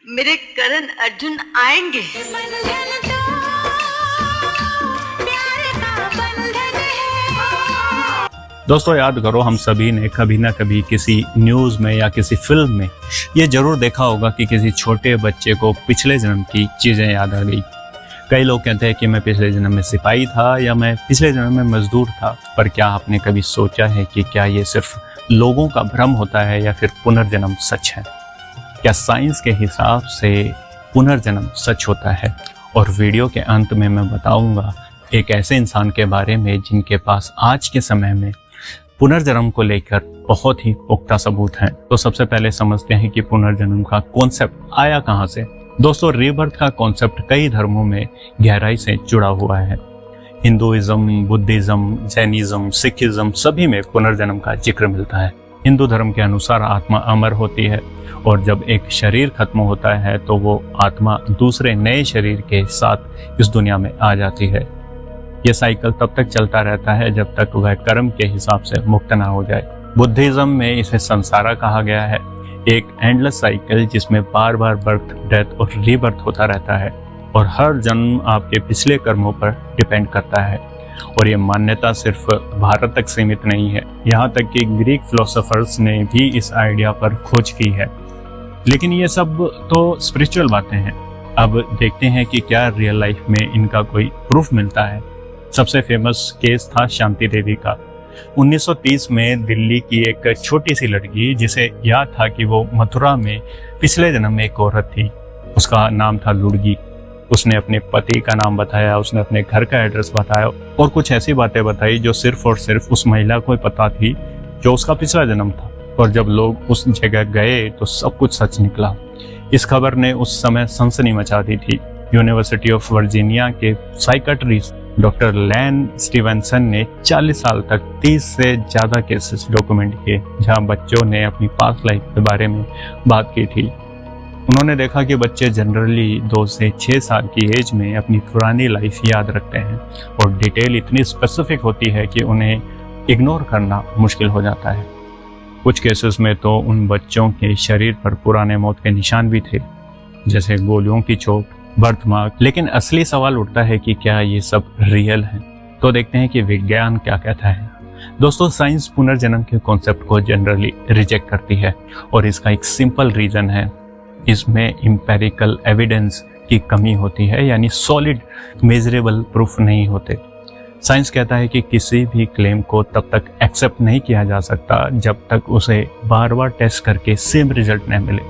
मेरे करण अर्जुन आएंगे। दोस्तों याद करो, हम सभी ने कभी ना कभी किसी न्यूज़ में या किसी फिल्म में ये जरूर देखा होगा कि किसी छोटे बच्चे को पिछले जन्म की चीज़ें याद आ गई। कई लोग कहते हैं कि मैं पिछले जन्म में सिपाही था या मैं पिछले जन्म में मजदूर था, पर क्या आपने कभी सोचा है कि क्या ये सिर्फ लोगों का भ्रम होता है या फिर पुनर्जन्म सच है? क्या साइंस के हिसाब से पुनर्जन्म सच होता है? और वीडियो के अंत में मैं बताऊंगा एक ऐसे इंसान के बारे में जिनके पास आज के समय में पुनर्जन्म को लेकर बहुत ही पुख्ता सबूत हैं। तो सबसे पहले समझते हैं कि पुनर्जन्म का कॉन्सेप्ट आया कहाँ से। दोस्तों, रीबर्थ का कॉन्सेप्ट कई धर्मों में गहराई से जुड़ा हुआ है। हिंदुइज्म, बुद्धिज्म, जैनिज्म, सिखिज्म सभी में पुनर्जन्म का जिक्र मिलता है। हिंदू धर्म के अनुसार आत्मा अमर होती है और जब एक शरीर खत्म होता है तो वो आत्मा दूसरे नए शरीर के साथ इस दुनिया में आ जाती है। ये साइकिल तब तक चलता रहता है जब तक वह कर्म के हिसाब से मुक्त ना हो जाए। बुद्धिज्म में इसे संसारा कहा गया है, एक एंडलेस साइकिल जिसमें बार बार बर्थ, डेथ और रीबर्थ होता रहता है और हर जन्म आपके पिछले कर्मों पर डिपेंड करता है। और ये मान्यता सिर्फ भारत तक सीमित नहीं है, यहाँ तक कि ग्रीक फिलोसोफर्स ने भी इस आइडिया पर खोज की है। लेकिन ये सब तो स्पिरिचुअल बातें हैं। अब देखते हैं कि क्या रियल लाइफ में इनका कोई प्रूफ मिलता है। सबसे फेमस केस था शांति देवी का। 1930 में दिल्ली की एक छोटी सी लड़की, जिसे याद था कि वो मथुरा में पिछले जन्म में एक औरत थी, उसका नाम था लुड़गी। उसने अपने पति का नाम बताया, उसने अपने घर का एड्रेस बताया और कुछ ऐसी बातें बताई जो सिर्फ और सिर्फ उस महिला को पता थी जो उसका पिछला जन्म था। और जब लोग उस जगह गए तो सब कुछ सच निकला। इस खबर ने उस समय सनसनी मचा दी थी। यूनिवर्सिटी ऑफ वर्जीनिया के साइकेट्रिस्ट डॉक्टर लैन स्टीवेंसन ने 40 साल तक 30 से ज़्यादा केसेस डॉक्यूमेंट किए जहां बच्चों ने अपनी पास्ट लाइफ के बारे में बात की थी। उन्होंने देखा कि बच्चे जनरली 2 से 6 साल की एज में अपनी पुरानी लाइफ याद रखते हैं और डिटेल इतनी स्पेसिफिक होती है कि उन्हें इग्नोर करना मुश्किल हो जाता है। कुछ केसेस में तो उन बच्चों के शरीर पर पुराने मौत के निशान भी थे, जैसे गोलियों की चोट, बर्थमार्क। लेकिन असली सवाल उठता है कि क्या ये सब रियल है? तो देखते हैं कि विज्ञान क्या कहता है। दोस्तों, साइंस पुनर्जन्म के कॉन्सेप्ट को जनरली रिजेक्ट करती है और इसका एक सिंपल रीजन है, इसमें एम्पिरिकल एविडेंस की कमी होती है, यानी सॉलिड मेजरेबल प्रूफ नहीं होते। साइंस कहता है कि किसी भी क्लेम को तब तक एक्सेप्ट नहीं किया जा सकता जब तक उसे बार बार टेस्ट करके सेम रिजल्ट न मिले।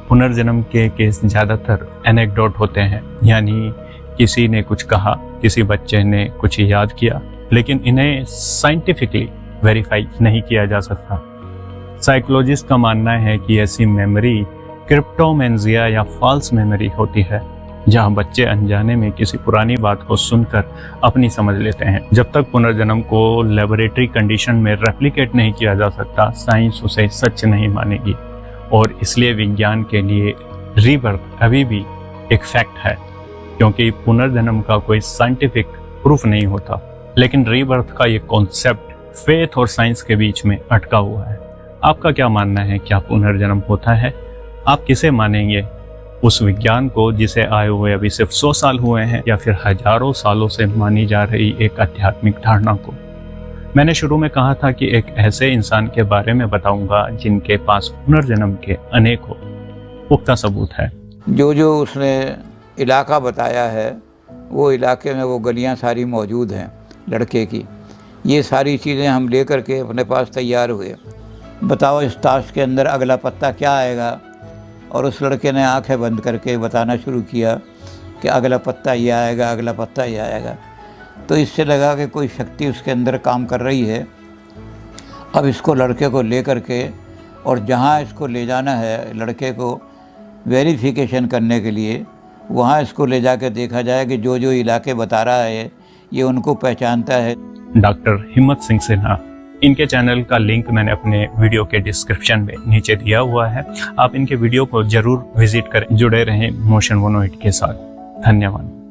पुनर्जन्म के केस ज़्यादातर एनेक्डोट होते हैं, यानी किसी ने कुछ कहा, किसी बच्चे ने कुछ याद किया, लेकिन इन्हें साइंटिफिकली वेरीफाई नहीं किया जा सकता। साइकोलॉजिस्ट का मानना है कि ऐसी मेमोरी क्रिप्टोमेंजिया या फॉल्स मेमोरी होती है, जहां बच्चे अनजाने में किसी पुरानी बात को सुनकर अपनी समझ लेते हैं। जब तक पुनर्जन्म को लेबोरेटरी कंडीशन में रेप्लिकेट नहीं किया जा सकता, साइंस उसे सच नहीं मानेगी और इसलिए विज्ञान के लिए रीबर्थ अभी भी एक फैक्ट है, क्योंकि पुनर्जन्म का कोई साइंटिफिक प्रूफ नहीं होता। लेकिन रीबर्थ का ये कॉन्सेप्ट फेथ और साइंस के बीच में अटका हुआ है। आपका क्या मानना है? क्या पुनर्जन्म होता है? आप किसे मानेंगे? उस विज्ञान को जिसे आए हुए अभी सिर्फ 100 साल हुए हैं, या फिर हजारों सालों से मानी जा रही एक आध्यात्मिक धारणा को? मैंने शुरू में कहा था कि एक ऐसे इंसान के बारे में बताऊंगा जिनके पास पुनर्जन्म के अनेकों पुख्ता सबूत है। जो उसने इलाका बताया है, वो इलाके में वो गलियां सारी मौजूद हैं लड़के की। ये सारी चीज़ें हम लेकर के अपने पास तैयार हुए। बताओ इस ताश के अंदर अगला पत्ता क्या आएगा? और उस लड़के ने आंखें बंद करके बताना शुरू किया कि अगला पत्ता ये आएगा, अगला पत्ता ये आएगा। तो इससे लगा कि कोई शक्ति उसके अंदर काम कर रही है। अब इसको लड़के को ले करके और जहाँ इसको ले जाना है लड़के को वेरिफिकेशन करने के लिए, वहाँ इसको ले जाके देखा जाए कि जो इलाके बता रहा है ये उनको पहचानता है। डॉक्टर हिम्मत सिंह सिन्हा, इनके चैनल का लिंक मैंने अपने वीडियो के डिस्क्रिप्शन में नीचे दिया हुआ है। आप इनके वीडियो को जरूर विजिट करें। जुड़े रहें मोशन 108 के साथ। धन्यवाद।